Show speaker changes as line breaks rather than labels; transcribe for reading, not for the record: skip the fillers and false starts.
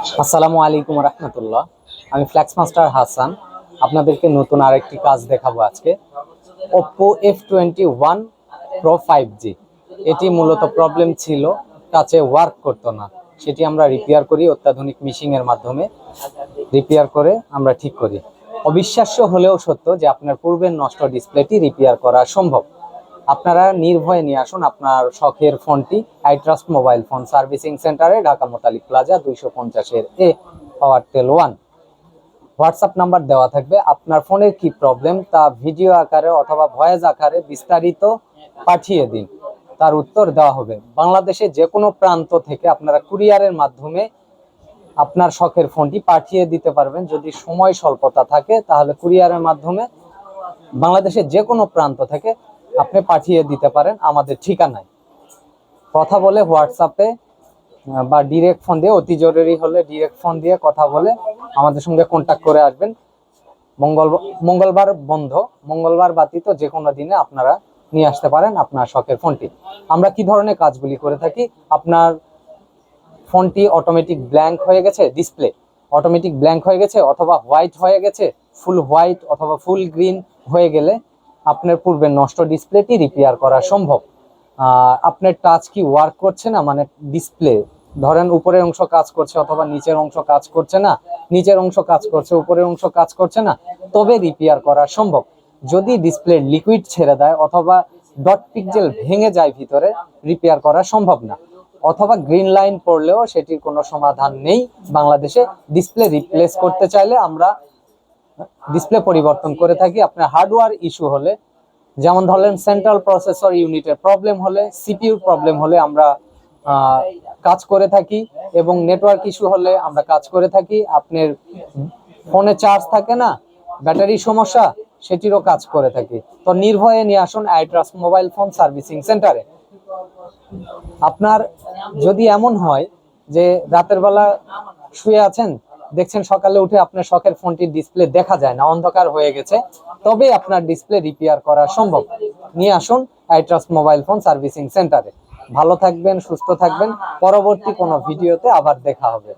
আসসালামু আলাইকুম রহমতুল্লাহ। আমি ফ্ল্যাক্স মাস্টার হাসান আপনাদেরকে নতুন আরেকটি কাজ দেখাবো আজকে। Oppo F21 Pro 5G এটি মূলত প্রবলেম ছিল, টাচে ওয়ার্ক করতো না। সেটি আমরা রিপেয়ার করি অত্যাধুনিক মেশিনের মাধ্যমে। রিপেয়ার করে আমরা ঠিক করি। অবিশ্বাস্য হলেও সত্য যে আপনার পূর্বের নষ্ট ডিসপ্লেটি রিপেয়ার করা সম্ভব। আপনারা নির্ভয়ে নিয়ে আসুন আপনার শখের ফোনটি I trust mobile phone servicing সেন্টারে, ঢাকা মোতালিক প্লাজা 250-এ পাওয়ারটেল 1। হোয়াটসঅ্যাপ নাম্বার দেওয়া থাকবে। আপনার ফোনের কি প্রবলেম তা ভিডিও আকারে অথবা ভয়েস আকারে বিস্তারিত পাঠিয়ে দিন, তার উত্তর দেওয়া হবে। বাংলাদেশে যে কোনো প্রান্ত থেকে আপনারা কুরিয়ারের মাধ্যমে আপনার শখের ফোনটি পাঠিয়ে দিতে পারবেন। যদি সময় স্বল্পতা থাকে তাহলে কুরিয়ারের মাধ্যমে বাংলাদেশের যে কোনো প্রান্ত থেকে আপনি পাঠিয়ে দিতে পারেন আমাদের ঠিকানায়। কথা বলে হোয়াটসঅ্যাপে বা ডিরেক্ট ফোন দিয়ে, অতি জরুরি হলে ডিরেক্ট ফোন দিয়ে কথা বলে আমাদের সঙ্গে কন্ট্যাক্ট করে আসবেন। মঙ্গলবার বন্ধ, মঙ্গলবার ব্যতীত যে কোনো দিনে আপনারা নিয়ে আসতে পারেন আপনার শখের ফোনটি। আমরা কি ধরনের কাজগুলি করে থাকি? আপনার ফোনটি অটোমেটিক ব্ল্যাঙ্ক হয়ে গেছে, ডিসপ্লে অটোমেটিক ব্ল্যাঙ্ক হয়ে গেছে অথবা হোয়াইট হয়ে গেছে, ফুল হোয়াইট অথবা ফুল গ্রিন হয়ে গেলে আপনার পূর্বের নষ্ট ডিসপ্লেটি রিপেয়ার করা সম্ভব। আপনার টাচ কি ওয়ার্ক করছে না, মানে ডিসপ্লে ধরেন উপরের অংশ কাজ করছে অথবা নিচের অংশ কাজ করছে না, নিচের অংশ কাজ করছে উপরের অংশ কাজ করছে না, তবে রিপেয়ার করা সম্ভব। যদি ডিসপ্লে লিকুইড ছেড়ে দেয় অথবা ডট পিক্সেল ভেঙে যায় ভিতরে, রিপেয়ার করা সম্ভব না। অথবা গ্রিন লাইন পড়লেও সেটির কোনো সমাধান নেই বাংলাদেশে। ডিসপ্লে রিপ্লেস করতে চাইলে আমরা ডিসপ্লে পরিবর্তন করে থাকি। আপনার হার্ডওয়্যার ইস্যু হলে, যেমন ধরেন সেন্ট্রাল প্রসেসর ইউনিটের প্রবলেম হলে, সিপিইউর প্রবলেম হলে আমরা কাজ করে থাকি, এবং নেটওয়ার্ক ইস্যু হলে আমরা কাজ করে থাকি। আপনার ফোনে চার্জ থাকে না, ব্যাটারি সমস্যা, সেটিরও কাজ করে থাকি। তো নির্ভয়ে নিয়ে আসুন I trust mobile phone servicing সেন্টারে। আপনার যদি এমন হয় যে রাতের বেলা শুয়ে আছেন, দেখছেন সকালে উঠে আপনার শখের ফোনটির ডিসপ্লে দেখা যায় না, অন্ধকার হয়ে গেছে, তবে আপনার ডিসপ্লে রিপেয়ার করা সম্ভব। নিয়ে আসুন I trust mobile phone servicing সেন্টারে। ভালো থাকবেন, সুস্থ থাকবেন। পরবর্তী কোনো ভিডিওতে আবার দেখা হবে।